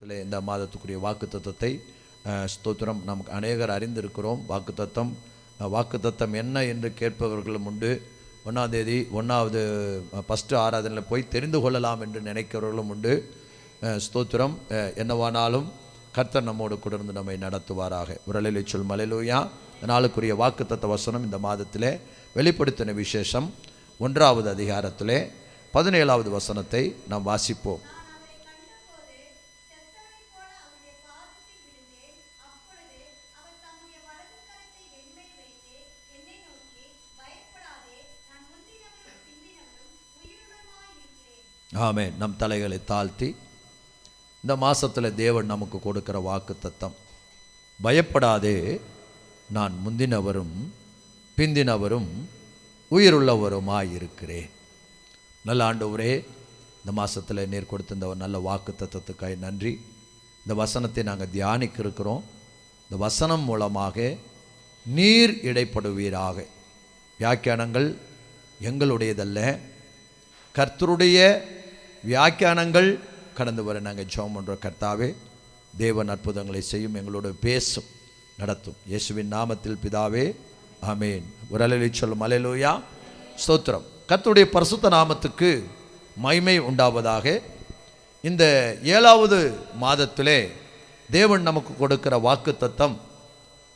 நாட்களில் இந்த மாதத்துக்குரிய வாக்குத்தத்தத்தை ஸ்தோத்திரம் நமக்கு அநேகர் அறிந்திருக்கிறோம். வாக்குத்தத்தம் என்ன என்று கேட்பவர்களும் உண்டு. 1ஆம் தேதி 1வது ஃபஸ்ட்டு ஆராதனையில் போய் தெரிந்து கொள்ளலாம் என்று நினைக்கிறவர்களும் உண்டு. ஸ்தோத்திரம். என்னவானாலும் கர்த்தர் நம்மோடு கூட இருந்து நம்மை நடத்துவாராக. உரலிலே சொல் மல்லேலூயா. நாளுக்குரிய வாக்குத்தத்த வசனம் இந்த மாதத்திலே வெளிப்படுத்தின விசேஷம் 1வது அதிகாரத்திலே 17வது வசனத்தை நாம் வாசிப்போம். ஆமென். நம் தலைகளை தாழ்த்தி இந்த மாதத்தில் தேவன் நமக்கு கொடுக்கிற வாக்குத்தத்தம், பயப்படாதே, நான் முந்தினவரும் பிந்தினவரும் உயிருள்ளவருமாய் இருக்கிறேன். நல்ல ஆண்டவரே, இந்த மாதத்தில் நீர் கொடுத்த இந்த நல்ல வாக்குத்தத்தத்துக்காய் நன்றி. இந்த வசனத்தை நாங்கள் தியானிக்க இருக்கிறோம். இந்த வசனம் மூலமாக நீர் இடைப்படுவீராக. வியாக்கியானங்கள் எங்களுடையதல்ல, கர்த்தருடைய வியாக்கியானங்கள் கடந்து வர நாங்கள் ஜெபம் பண்ணுறோம். கர்த்தாவே, தேவன் அற்புதங்களை செய்யும், எங்களோட பேசும், நடத்தும். இயேசுவின் நாமத்தில் பிதாவே, ஆமேன். ஒரு அல்லேலூயா சொல்லும். அல்லேலூயா. ஸ்தோத்திரம். கர்த்தருடைய பரிசுத்த நாமத்துக்கு மகிமை உண்டாவதாக. இந்த 7வது மாதத்திலே தேவன் நமக்கு கொடுக்கிற வாக்குத்தத்தம்,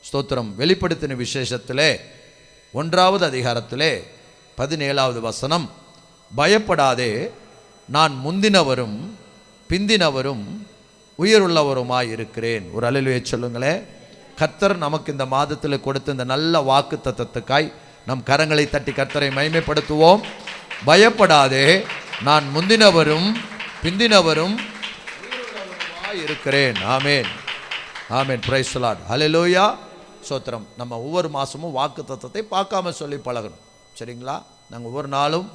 ஸ்தோத்திரம், வெளிப்படுத்தின விசேஷத்திலே 1வது அதிகாரத்திலே 17வது வசனம், பயப்படாதே, நான் முந்தினவரும் பிந்தினவரும் உயிருள்ளவருமாய் இருக்கிறேன். ஒரு அல்லேலூயா சொல்லுங்களேன். கர்த்தர் நமக்கு இந்த மாதத்தில் கொடுத்த இந்த நல்ல வாக்குத்தத்தத்துக்காய் நம் கரங்களை தட்டி கர்த்தரை மகிமைப்படுத்துவோம். பயப்படாதே, நான் முந்தினவரும் பிந்தினவரும் உயிருள்ளவருமாய் இருக்கிறேன். ஆமேன், ஆமேன். Praise the lord. அல்லேலூயா. ஸ்தோத்திரம். நம்ம ஒவ்வொரு மாதமும் வாக்குத்தத்தத்தை பார்க்காம சொல்லி பழகணும். சரிங்களா? நாங்கள் ஒவ்வொரு நாளும்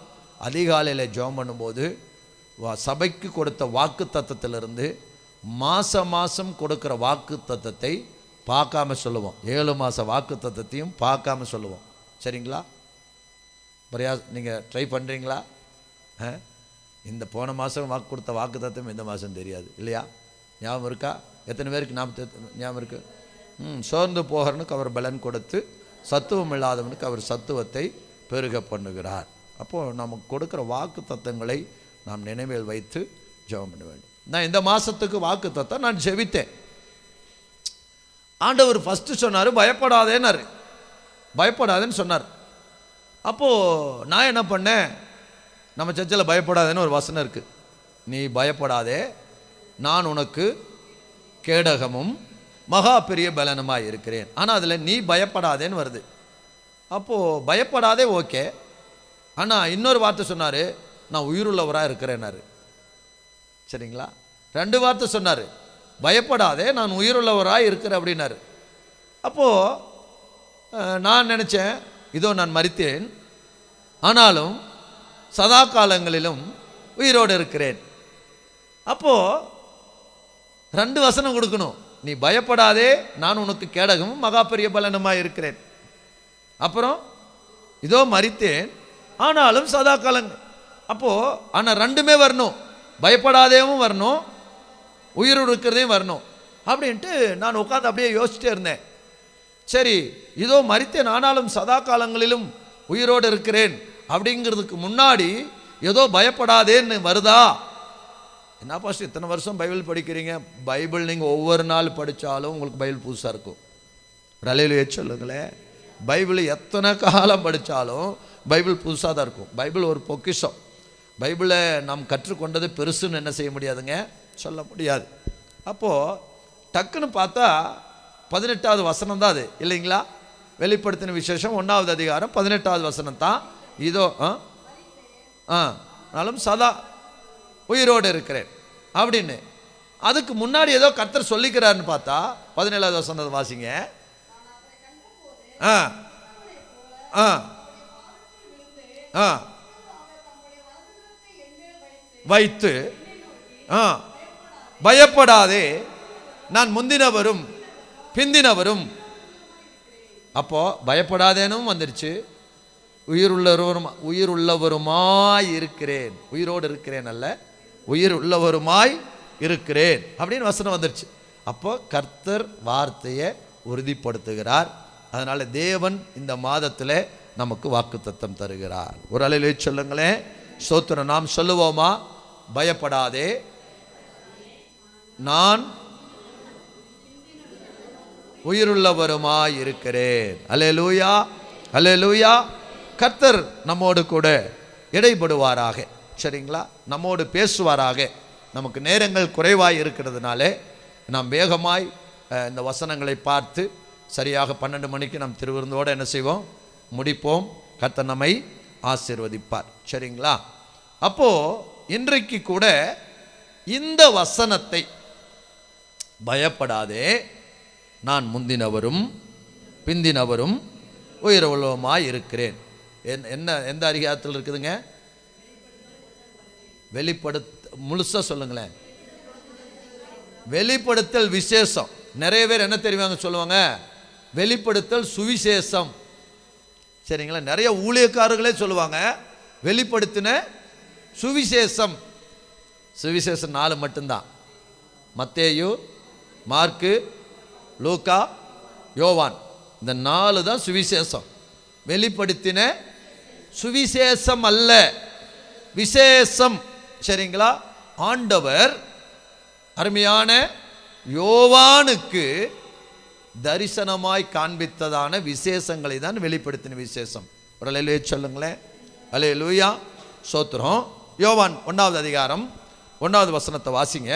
அதிகாலையில் ஜெபம் பண்ணும்போது சபைக்கு கொடுத்த வாக்கு தத்தத்திலிருந்து மாதம் கொடுக்குற வாக்கு தத்தத்தை பார்க்காம சொல்லுவோம். 7 மாத வாக்கு தத்தத்தையும் பார்க்காம சொல்லுவோம். சரிங்களா? நீங்கள் ட்ரை பண்ணுறீங்களா? இந்த போன மாதம் வாக்கு கொடுத்த வாக்கு தத்தம் இந்த மாதம் தெரியாது இல்லையா? ஞாபகம் இருக்கா? எத்தனை பேருக்கு ஞாபகம் இருக்கு? சோர்ந்து போகிறனுக்கு அவர் பலன் கொடுத்து சத்துவம் இல்லாதவனுக்கு அவர் சத்துவத்தை பெருக பண்ணுகிறார். அப்போது நமக்கு கொடுக்குற வாக்கு தத்தங்களை நாம் நினைவில் வைத்து ஜெபம் பண்ண வேண்டும். நான் இந்த மாதத்துக்கு வாக்கு தத்தம் நான் ஜெபித்தேன். ஆண்டவர் ஃபஸ்ட்டு சொன்னார், பயப்படாதேன்னாரு. பயப்படாதேன்னு சொன்னார். அப்போது நான் என்ன பண்ணேன், நம்ம சர்ச்சில் பயப்படாதேன்னு ஒரு வசனம் இருக்குது. நீ பயப்படாதே, நான் உனக்கு கேடகமும் மகா பெரிய பலனுமாய் இருக்கிறேன். ஆனால் அதில் நீ பயப்படாதேன்னு வருது. அப்போது பயப்படாதே ஓகே, ஆனால் இன்னொரு வார்த்தை சொன்னார், நான் உயிருள்ளவராக இருக்கிறேன்னாரு. சரிங்களா? 2 வார்த்தை சொன்னார். பயப்படாதே, நான் உயிருள்ளவராக இருக்கிறேன் அப்படின்னாரு. அப்போது நான் நினச்சேன், இதோ நான் மரித்தேன், ஆனாலும் சதா காலங்களிலும் உயிரோடு இருக்கிறேன். அப்போது 2 வசனம் கொடுக்கணும். நீ பயப்படாதே, நான் உனக்கு கேடகமும் மகா பெரிய பலனுமாய் இருக்கிறேன். அப்புறம் இதோ மரித்தேன், ஆனாலும் சதா காலங்கள். அப்போது ஆனால் 2மே வரணும். பயப்படாதேவும் வரணும், உயிரோடு இருக்கிறதையும் வரணும். அப்படின்ட்டு நான் உட்காந்து அப்படியே யோசிச்சுட்டே இருந்தேன். சரி, இதோ மரித்தேன் ஆனாலும் சதா காலங்களிலும் உயிரோடு இருக்கிறேன் அப்படிங்கிறதுக்கு முன்னாடி ஏதோ பயப்படாதேன்னு வருதா? என்ன பாஸ்டர் இத்தனை வருஷம் பைபிள் படிக்கிறீங்க, பைபிள் நீங்கள் ஒவ்வொரு நாள் படித்தாலும் உங்களுக்கு பைபிள் புதுசாக இருக்கும். அல்லேலூயா சொல்லுங்களேன். பைபிள் எத்தனை காலம் படித்தாலும் பைபிள் புதுசாக தான் இருக்கும். பைபிள் ஒரு பொக்கிஷம். பைபிளை நாம் கற்றுக்கொண்டது பெருசுன்னு என்ன செய்ய முடியாதுங்க, சொல்ல முடியாது. அப்போது டக்குன்னு பார்த்தா 18வது வசனம் தான் அது இல்லைங்களா? வெளிப்படுத்தின விசேஷம் 1வது அதிகாரம் 18வது வசனம் தான். இதோ நாளும் சதா உயிரோடு இருக்கிறேன் அப்படின்னு. அதுக்கு முன்னாடி ஏதோ கர்த்தர் சொல்லிக்கிறாருன்னு பார்த்தா 17வது வசனத்தை வாசிங்க. வைத்து பயப்படாதே, நான் முந்தினவரும் பிந்தினவரும். அப்போ பயப்படாதேனும் வந்துருச்சு, உயிருள்ளவருமாய் இருக்கிறேன். உயிரோடு இருக்கிறேன் அல்ல, உயிர் உள்ளவருமாய் இருக்கிறேன் அப்படின்னு வசனம் வந்துருச்சு. அப்போ கர்த்தர் வார்த்தையை உறுதிப்படுத்துகிறார். அதனால தேவன் இந்த மாதத்தில் நமக்கு வாக்குத்தத்தம் தருகிறார். ஒரு அலையிலே சொல்லுங்களேன், ஸ்தோத்திரம். நாம் சொல்லுவோமா? பயப்படாதே, நான் உயிருள்ளவருமாய் இருக்கிறேன். அல்லேலூயா, அல்லேலூயா. கர்த்தர் நம்மோடு கூட இடைப்படுவாராக. சரிங்களா? நம்மோடு பேசுவாராக. நமக்கு நேரங்கள் குறைவாய் இருக்கிறதுனால நாம் வேகமாய் இந்த வசனங்களை பார்த்து சரியாக 12 மணிக்கு நாம் திருவிருந்தோடு என்ன செய்வோம்? முடிப்போம். கர்த்தர் நம்மை ஆசீர்வதிப்பார். சரிங்களா? அப்போ இன்றைக்கு கூட இந்த வசனத்தை, பயப்படாதே, நான் முந்தினவரும் பிந்தினவரும் உயிருள்ளவருமாய் இருக்கிறேன், என்ன எந்த அதிகாரத்தில் இருக்குதுங்க? முழுசா சொல்லுங்களேன். வெளிப்படுத்தல் விசேஷம். நிறைய பேர் என்ன தெரியுவாங்க சொல்லுவாங்க? வெளிப்படுத்தல் சுவிசேஷம். சரிங்களா? நிறைய ஊழியக்காரர்களே சொல்லுவாங்க வெளிப்படுத்தின சுவிசேஷம். சுவிசேஷம் 4 மட்டும்தான். மத்தேயு, மார்க்கு, லூக்கா, யோவான். இந்த 4 தான் சுவிசேஷம். வெளிப்படுத்தின சுவிசேஷம் அல்ல, விசேஷம். சரிங்களா? ஆண்டவர் அருமையான யோவானுக்கு தரிசனமாய் காண்பித்ததான விசேஷங்களை தான் வெளிப்படுத்தின விசேஷம். ஒரு அல்லேலூயா சொல்லுங்களேன். அல்லேலூயா, ஸ்தோத்திரம். யோவான் 1வது அதிகாரம் 1வது வசனத்தை வாசிங்க.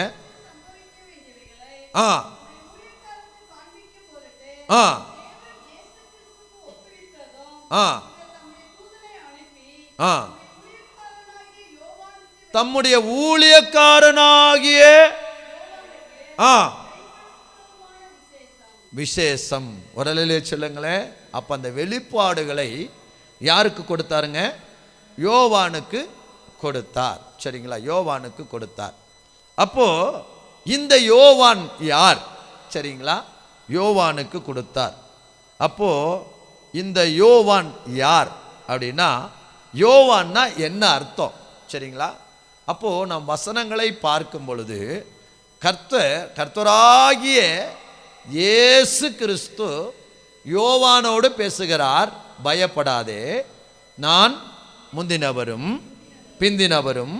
தம்முடைய ஊழியக்காரனாகிய விசேஷம். உரலிலே சொல்லுங்களேன். அப்ப அந்த வெளிப்பாடுகளை யாருக்கு கொடுத்தாருங்க? யோவானுக்கு கொடுத்தார். சரிங்களா? யோவானுக்கு கொடுத்தார். அப்போ இந்த யோவான் யார்? சரிங்களா? யோவானுக்கு கொடுத்தார். அப்போ இந்த யோவான் யார் அப்படின்னா, யோவான்னா என்ன அர்த்தம்? சரிங்களா? அப்போ நாம் வசனங்களை பார்க்கும் பொழுது கர்த்தராகிய இயேசு கிறிஸ்து யோவானோடு பேசுகிறார். பயப்படாதே, நான் முந்தினவரும் பிந்தினவரும்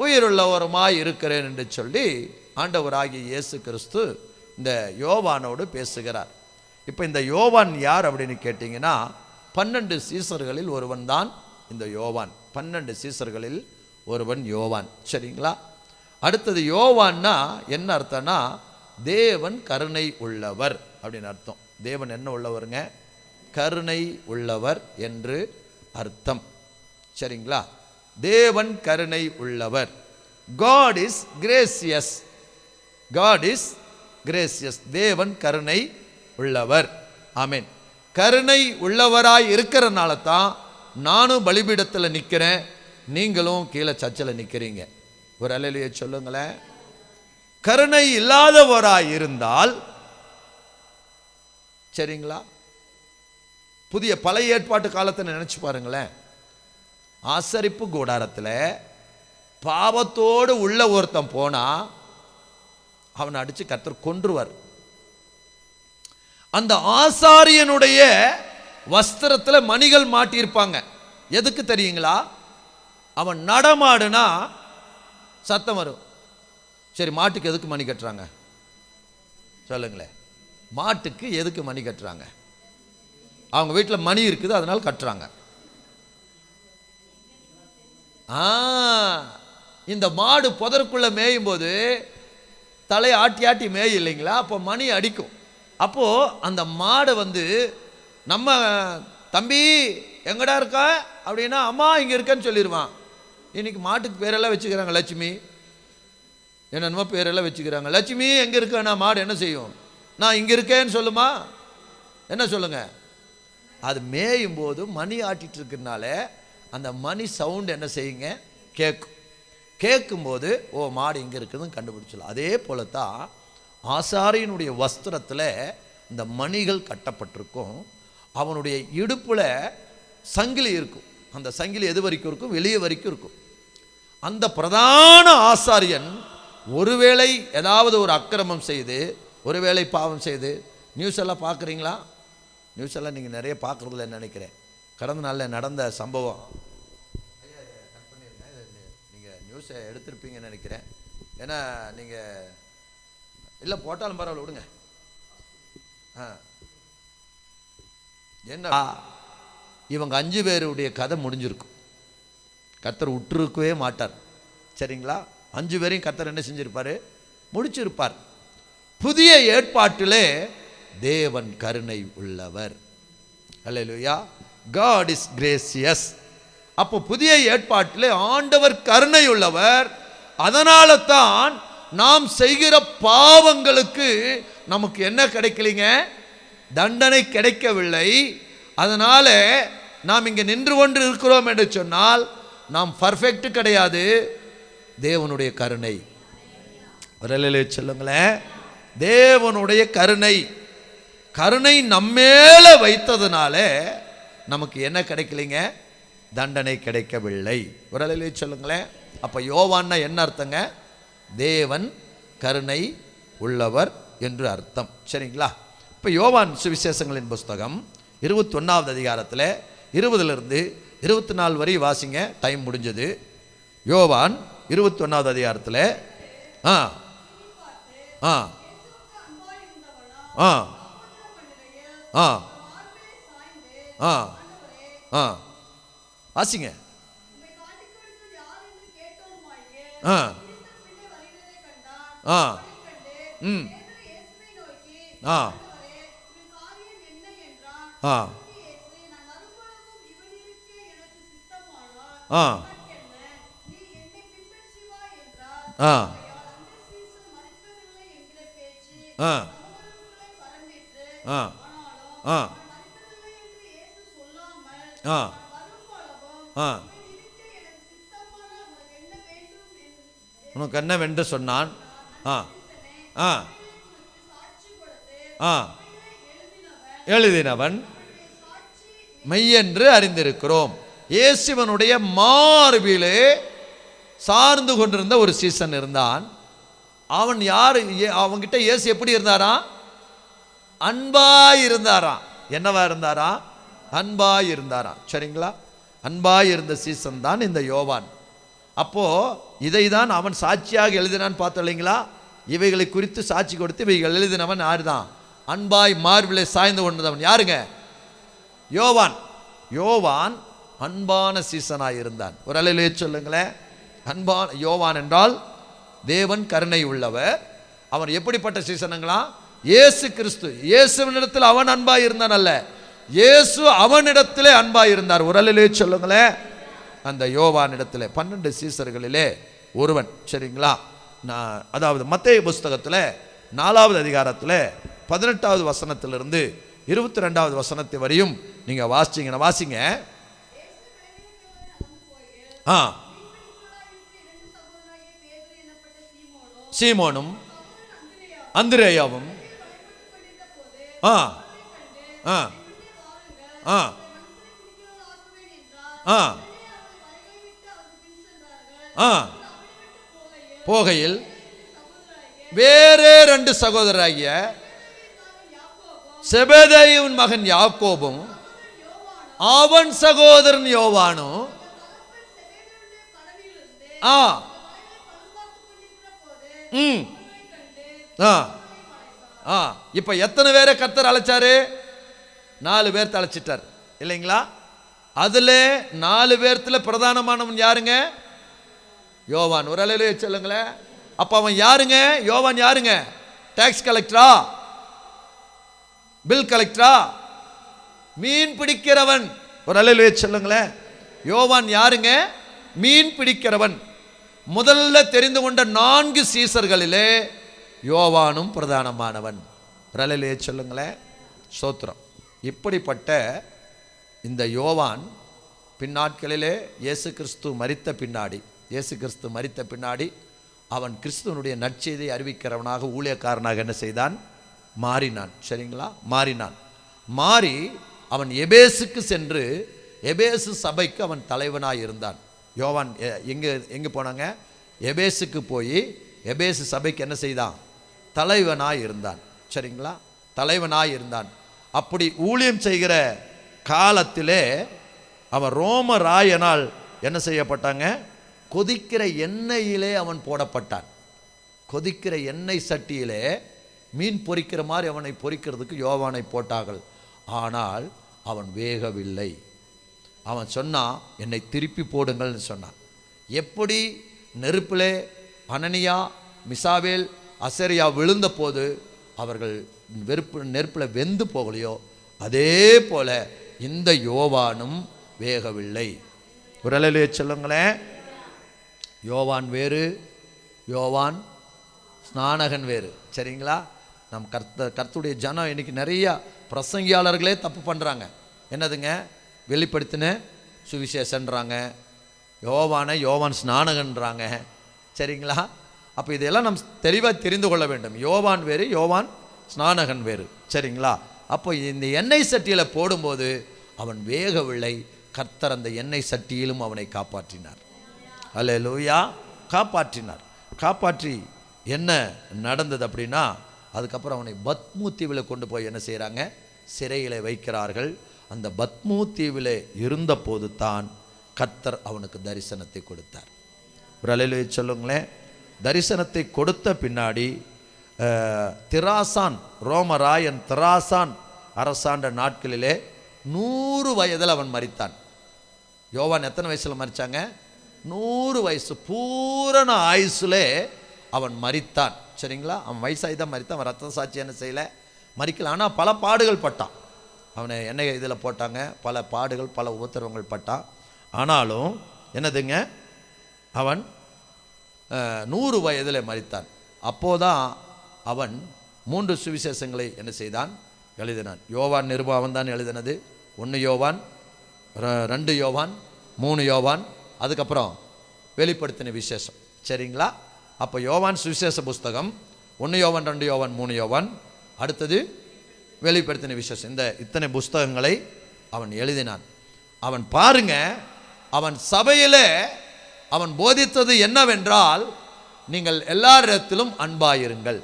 உயிருள்ளவருமாய் இருக்கிறேன் என்று சொல்லி ஆண்டவராகிய இயேசு கிறிஸ்து இந்த யோவானோடு பேசுகிறார். இப்போ இந்த யோவான் யார் அப்படின்னு கேட்டிங்கன்னா, 12 சீசர்களில் ஒருவன் தான் இந்த யோவான். 12 சீசர்களில் ஒருவன் யோவான். சரிங்களா? அடுத்தது யோவான்னா என்ன அர்த்தம்னா, தேவன் கருணை உள்ளவர் அப்படின்னு அர்த்தம். தேவன் என்ன உள்ளவருங்க? கருணை உள்ளவர் என்று அர்த்தம். சரிங்களா? தேவன் கருணை உள்ளவர். God is gracious. God is gracious. தேவன் கருணை உள்ளவர். ஆமென். கருணை உள்ளவராய் இருக்கிறனால தான் நானும் பலிபீடத்தில் நிற்கிறேன், நீங்களும் கீழே சர்ச்சில் நிற்கிறீங்க. ஒரு அல்லேலூயா சொல்லுங்களேன். கருணை இல்லாதவராய் இருந்தால், சரிங்களா, பழைய ஏற்பாட்டு காலத்தை நினைச்சு பாருங்களேன். ஆசரிப்பு கூடாரத்தில் பாவத்தோடு உள்ள ஒருத்தன் போனா அவனை அடிச்சு கர்த்தர் கொன்றுவார். அந்த ஆசாரியனுடைய வஸ்திரத்தில் மணிகள் மாட்டியிருப்பாங்க. எதுக்கு தெரியுங்களா? அவன் நடமாடுனா சத்தம் வரும். சரி, மாட்டுக்கு எதுக்கு மணி கட்டுறாங்க சொல்லுங்களேன்? மாட்டுக்கு எதுக்கு மணி கட்டுறாங்க? அவங்க வீட்டில் மணி இருக்குது, அதனால கட்டுறாங்க. இந்த மாடு புதருக்குள்ள மேயும் போது தலையை ஆட்டி ஆட்டி மேயும் இல்லைங்களா? அப்போ மணி அடிக்கும். அப்போ அந்த மாடை நம்ம தம்பி எங்கடா இருக்கா அப்படின்னா, அம்மா இங்கே இருக்கேன்னு சொல்லிடுவான். இன்னைக்கு மாட்டுக்கு பேரெல்லாம் வச்சுக்கிறாங்க. லட்சுமி என்னென்னமோ பேரெல்லாம் வச்சுக்கிறாங்க. லட்சுமி எங்கே இருக்கேன்னா மாடு என்ன செய்யும்? நான் இங்கே இருக்கேன்னு சொல்லுமா? என்ன சொல்லுங்க? அது மேயும் போது மணி ஆட்டிட்டு இருக்கிறதுனால அந்த மணி சவுண்ட் என்ன செய்யுங்க? கேட்கும். கேட்கும்போது ஓ மாடு இங்கே இருக்குதுன்னு கண்டுபிடிச்சலாம். அதே போல தான் ஆசாரியனுடைய வஸ்திரத்தில் இந்த மணிகள் கட்டப்பட்டிருக்கும். அவனுடைய இடுப்பில் சங்கிலி இருக்கும். அந்த சங்கிலி எது வரைக்கும் இருக்கும்? வெளியே வரைக்கும் இருக்கும். அந்த பிரதான ஆசாரியன் ஒருவேளை ஏதாவது ஒரு அக்கிரமம் செய்து, ஒருவேளை பாவம் செய்து, நியூஸ் எல்லாம் பார்க்குறீங்களா? நியூஸ் எல்லாம் நீங்கள் நிறைய பார்க்குறதில்லன்னு நினைக்கிறேன். கடந்த நாளில் நடந்த சம்பவம் கட் பண்ணியிருக்கேன். நீங்கள் நியூஸை எடுத்திருப்பீங்கன்னு நினைக்கிறேன். ஏன்னா நீங்கள் இல்லை போட்டாலும் பரவாயில்ல, விடுங்க. என்ன, இவங்க 5 பேருடைய கதை முடிஞ்சிருக்கும். கர்த்தர் விட்டுருக்கவே மாட்டார். சரிங்களா? 5 பேரையும் கர்த்தர் என்ன செஞ்சிருப்பார்? முடிச்சிருப்பார். புதிய ஏற்பாட்டிலே தேவன் கருணை உள்ளவர். அல்லேலூயா. God is gracious. அப்போ புதிய ஏற்பாட்டிலே ஆண்டவர் கருணை உள்ளவர். அதனால தான் நாம் செய்கிற பாவங்களுக்கு நமக்கு என்ன கிடைக்கலைங்க? தண்டனை கிடைக்கவில்லை. அதனால நாம் இங்கே நின்று கொண்டு இருக்கிறோம் என்று சொன்னால் நாம் பர்ஃபெக்ட் கிடையாது. தேவனுடைய கருணை. சொல்லுங்களேன், தேவனுடைய கருணை. கருணை நம்மேல வைத்ததுனால நமக்கு என்ன கிடைக்கலைங்க? தண்டனை கிடைக்கவில்லை. ஒரு சொல்லுங்களேன். அப்போ யோவான்னா என்ன அர்த்தங்க? தேவன் கருணை உள்ளவர் என்று அர்த்தம். சரிங்களா? இப்போ யோவான் சுவிசேஷங்களின் புஸ்தகம் 21வது அதிகாரத்தில் 20லிருந்து 24 வரை வாசிங்க. டைம் முடிஞ்சது. யோவான் 21வது அதிகாரத்தில் ஆ ஆ ஆ ஆ ஆ ஆ வாசிங்க. ஆ ஆ ம் ஆ ஆ ஆ ஆ ஆ ஆ ஆ ஆ ஆ உனக்கு என்ன வென்று சொன்னான்? ஆ ஆ ஆ எழுதினவன் மெய்யென்று அறிந்திருக்கிறோம். இயேசுவனுடைய மார்பிலே சார்ந்து கொண்டிருந்த ஒரு சீசன் இருந்தான். அவன் யார்? அவன்கிட்ட இயேசு எப்படி இருந்தாரா? அன்பாய் இருந்தாராம். என்னவா இருந்தாரா? அன்பாய் இருந்தாராம். சரிங்களா? அன்பாய் இருந்த சீசன் தான் இந்த யோவான். அப்போ இதை தான் அவன் சாட்சியாக எழுதினான்னு பார்த்தோம் இல்லைங்களா? இவைகளை குறித்து சாட்சி கொடுத்து இவைகள் எழுதினவன் யாரு தான்? அன்பாய் மார்பிலே சாய்ந்து கொண்டவன் யாருங்க? யோவான். யோவான் அன்பான சீசனாக இருந்தான். ஒரு அலையிலே சொல்லுங்களேன். அன்பான யோவான் என்றால் தேவன் கருணை உள்ளவர். அவன் எப்படிப்பட்ட சீசனுங்களா? இயேசு கிறிஸ்து. இயேசுவினிடத்தில் அவன் அன்பாய் இருந்தான் அல்ல, இயேசு அவனிடத்திலே அன்பாய் இருந்தார். ஒரு அலையிலே சொல்லுங்களேன். அந்த யோவான் இடத்துல 12 சீசர்களிலே ஒருவன். சரிங்களா? அதாவது மத்தேயு புஸ்தகத்தில் 4வது அதிகாரத்தில் 18வது வசனத்திலிருந்து 22வது வசனத்தை வரையும் நீங்கள் வாசிச்சிங்கன்னா வாசிங்க. ஆ சீமோனும் அந்திரேயாவும் ஆ ஆ ஆ ஆ ஆ போகையில் வேறே 2 சகோதரராகிய செபெதேயுவின் மகன் யாக்கோபும் அவன் சகோதரன் யோவானும் ஆ ம் ஆ ஆ இப்போ எத்தனை பேரை கர்த்தர் அழைச்சாரு? 4 பேர் அழைச்சிட்டார் இல்லைங்களா? அதில் 4 பேர்த்துல பிரதானமானவன் யாருங்க? யோவான். ஒரு அலையிலே சொல்லுங்களேன். அப்போ அவன் யாருங்க? யோவான் யாருங்க? டாக்ஸ் கலெக்டரா? பில் கலெக்டரா? மீன் பிடிக்கிறவன். ஒரு அலையிலே சொல்லுங்களேன். யோவான் யாருங்க? மீன் பிடிக்கிறவன். முதல்ல தெரிந்து கொண்ட 4 சீசர்களிலே யோவானும் பிரதானமானவன். ஒரு அலையிலே சொல்லுங்களேன். ஸ்தோத்திரம். இப்படிப்பட்ட இந்த யோவான் பின்னாட்களிலே இயேசு கிறிஸ்து மரித்த பின்னாடி அவன் கிறிஸ்துவனுடைய நற்செய்தியை அறிவிக்கிறவனாக ஊழியக்காரனாக என்ன செய்தான்? மாறினான். சரிங்களா? மாறி அவன் எபேசுக்கு சென்று எபேசு சபைக்கு அவன் தலைவனாக இருந்தான். யோவான் எங்கே போனாங்க? எபேசுக்கு போய் எபேசு சபைக்கு என்ன செய்தான்? தலைவனாய் இருந்தான். சரிங்களா? தலைவனாய் இருந்தான். அப்படி ஊழியம் செய்கிற காலத்திலே அவன் ரோம ராயனால் என்ன செய்யப்பட்டாங்க? கொதிக்கிற எண்ணெயிலே அவன் போடப்பட்டான். கொதிக்கிற எண்ணெய் சட்டியிலே மீன் பொரிக்கிற மாதிரி அவனை பொரிக்கிறதுக்கு யோவானை போட்டார்கள். ஆனால் அவன் வேகவில்லை. அவன் சொன்னான், என்னை திருப்பி போடுங்கள்னு சொன்னான். எப்படி நெருப்பிலே அனனியா, மிசாவேல், அசரியா விழுந்த போது அவர்கள் நெருப்பில் வெந்து போகலையோ, அதே போல இந்த யோவானும் வேகவில்லை. ஒரு அலையிலே சொல்லுங்களேன். யோவான் வேறு, யோவான் ஸ்நானகன் வேறு. சரிங்களா? நம் கர்த்தருடைய ஜனம் இன்னைக்கு நிறைய பிரசங்கியாளர்களே தப்பு பண்ணுறாங்க. என்னதுங்க? வெளிப்படுத்தின சுவிசேஷன்றாங்க, யோவானை யோவான் ஸ்நானகன்றாங்க. சரிங்களா? அப்போ இதெல்லாம் நம் தெளிவாக தெரிந்து கொள்ள வேண்டும். யோவான் வேறு, யோவான் ஸ்நானகன் வேறு. சரிங்களா? அப்போ இந்த எண்ணெய் சட்டியில் போடும்போது அவன் வேகவில்லை. கர்த்தர் அந்த எண்ணெய் சட்டியிலும் அவனை காப்பாற்றினார். அல்லேலூயா! காப்பாற்றினார். காப்பாற்றி என்ன நடந்தது அப்படின்னா, அதுக்கப்புறம் அவனை பத்மு தீவில் கொண்டு போய் என்ன செய்கிறாங்க? சிறையில் வைக்கிறார்கள். அந்த பத்மு தீவில் இருந்தபோது தான் கர்த்தர் அவனுக்கு தரிசனத்தை கொடுத்தார். ஒரு அல்லேலூயா சொல்லுங்களேன். தரிசனத்தை கொடுத்த பின்னாடி திராசான், ரோமராயன் திராசான் அரசாண்ட நாட்களிலே 100 வயதில் அவன் மரித்தான். யோவான் எத்தனை வயசில் மரித்தாங்க? 100 வயசு பூரண ஆயுசுலே அவன் மரித்தான். சரிங்களா? அவன் வயசாகி தான் மரித்தான். அவன் ரத்த சாட்சி என்ன செய்யலை, மரிக்கல. ஆனால் பல பாடுகள் பட்டான். அவனை என்ன இதில் போட்டாங்க? பல பாடுகள், பல உபத்திரவங்கள் பட்டான். ஆனாலும் என்னதுங்க, அவன் 100 வயதில் மரித்தான். அப்போதான் அவன் 3 சுவிசேஷங்களை என்ன செய்தான்? எழுதினான். யோவான் நிருபம் அவன் தான் எழுதினது. 1 யோவான், 2 யோவான், 3 யோவான், அதுக்கப்புறம் வெளிப்படுத்தின விசேஷம். சரிங்களா? அப்போ யோவான் சுவிசேஷ புஸ்தகம், 1 யோவான், 2 யோவான், 3 யோவான், அடுத்தது வெளிப்படுத்தின விசேஷம். இந்த இத்தனை புஸ்தகங்களை அவன் எழுதினான். அவன் பாருங்க, அவன் சபையிலே அவன் போதித்தது என்னவென்றால், நீங்கள் எல்லாரிடத்திலும் அன்பாயிருங்கள்.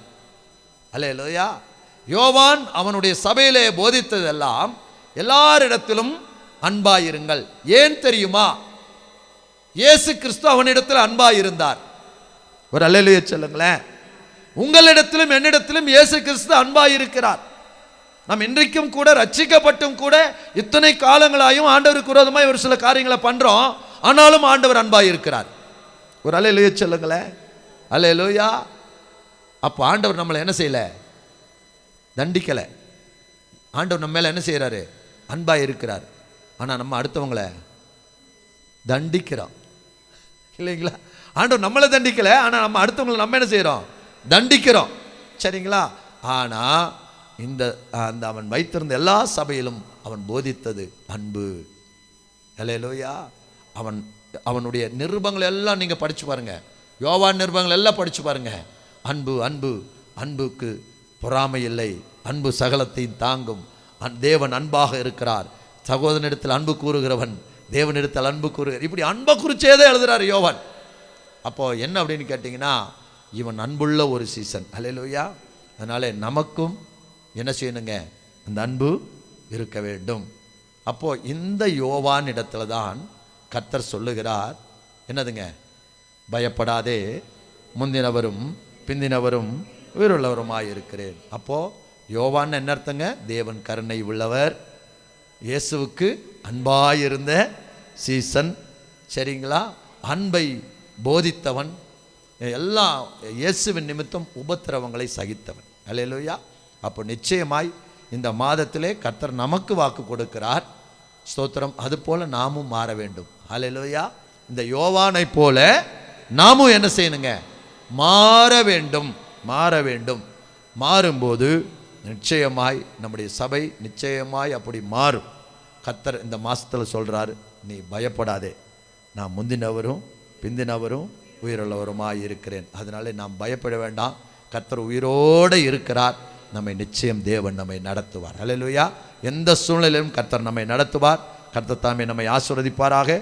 அல்லேலூயா! யோவான் அவனுடைய சபையிலே போதித்ததெல்லாம் எல்லாரிடத்திலும் அன்பாயிருங்கள். ஏன் தெரியுமா? இயேசு கிறிஸ்து அவனிடத்தில் அன்பாயிருந்தார். ஒரு அல்லேலூயா சொல்லுங்களேன். உங்களிடத்திலும் என்னிடத்திலும் இயேசு கிறிஸ்து அன்பாயிருக்கிறார். நாம் இன்றைக்கும் கூட ரட்சிக்கப்பட்டும் கூட இத்தனை காலங்களாயும் ஆண்டவருக்கு விரோதமாய் ஒரு சில காரியங்களை பண்றோம். ஆனாலும் ஆண்டவர் அன்பாயிருக்கிறார். ஒரு அல்லேலூயா சொல்லுங்களேன். அல்லேலூயா! அப்போ ஆண்டவர் நம்மளை என்ன செய்யலை? தண்டிக்கலை. ஆண்டவர் நம்ம மேலே என்ன செய்கிறாரு? அன்பாக இருக்கிறார். ஆனால் நம்ம அடுத்தவங்களை தண்டிக்கிறோம் இல்லைங்களா? ஆண்டவர் நம்மளை தண்டிக்கலை, ஆனால் நம்ம அடுத்தவங்களை நம்ம என்ன செய்கிறோம்? தண்டிக்கிறோம். சரிங்களா? ஆனால் இந்த அந்த அவன் வைத்திருந்த எல்லா சபையிலும் அவன் போதித்தது அன்பு. அல்லேலூயா! அவனுடைய நிருபங்கள் எல்லாம் நீங்கள் படித்து பாருங்க. யோவான் நிருபங்கள் எல்லாம் படித்து பாருங்க. அன்பு, அன்பு, அன்புக்கு பொறாமை இல்லை, அன்பு சகலத்தையும் தாங்கும், தேவன் அன்பாக இருக்கிறார், சகோதரனிடத்தில் அன்பு கூறுகிறவன் தேவனிடத்தில் அன்பு கூறுகிறார். இப்படி அன்பை குறிச்சேதே எழுதுறாரு யோவான். அப்போ என்ன அப்படின்னு கேட்டிங்கன்னா, இவன் அன்புள்ள ஒரு சீசன். அல்லேலூயா! அதனால நமக்கும் என்ன செய்யணுங்க? அந்த அன்பு இருக்க வேண்டும். அப்போ இந்த யோவான் இடத்துல தான் கர்த்தர் சொல்லுகிறார், என்னதுங்க? பயப்படாதே, முந்தினவரும் பிந்தினவரும் உயிருள்ளவருமாயிருக்கிறேன். அப்போ யோவான் என்ன அர்த்தங்க? தேவன் கருணை உள்ளவர், இயேசுவுக்கு அன்பாயிருந்த சீசன். சரிங்களா? அன்பை போதித்தவன், எல்லாம் இயேசுவின் நிமித்தம் உபத்திரவங்களை சகித்தவன். அல்லேலூயா! அப்போ நிச்சயமாய் இந்த மாதத்திலே கர்த்தர் நமக்கு வாக்கு கொடுக்கிறார். ஸ்தோத்திரம். அதுபோல நாமும் மாற வேண்டும். அல்லேலூயா! இந்த யோவானை போல நாமும் என்ன செய்யணுங்க? மாற வேண்டும். மாற வேண்டும். மாறும்போது நிச்சயமாய் நம்முடைய சபை நிச்சயமாய் அப்படி மாறும். கர்த்தர் இந்த மாதத்தில் சொல்கிறாரு, நீ பயப்படாதே, நான் முந்தினவரும் பிந்தினவரும் உயிருள்ளவருமாய் இருக்கிறேன். அதனால நாம் பயப்பட வேண்டாம். கர்த்தர் உயிரோடு இருக்கிறார். நம்மை நிச்சயம் தேவன் நம்மை நடத்துவார். அல்லேலூயா! எந்த சூழ்நிலையிலும் கர்த்தர் நம்மை நடத்துவார். கர்த்தர் தாமே நம்மை ஆசீர்வதிப்பாராக.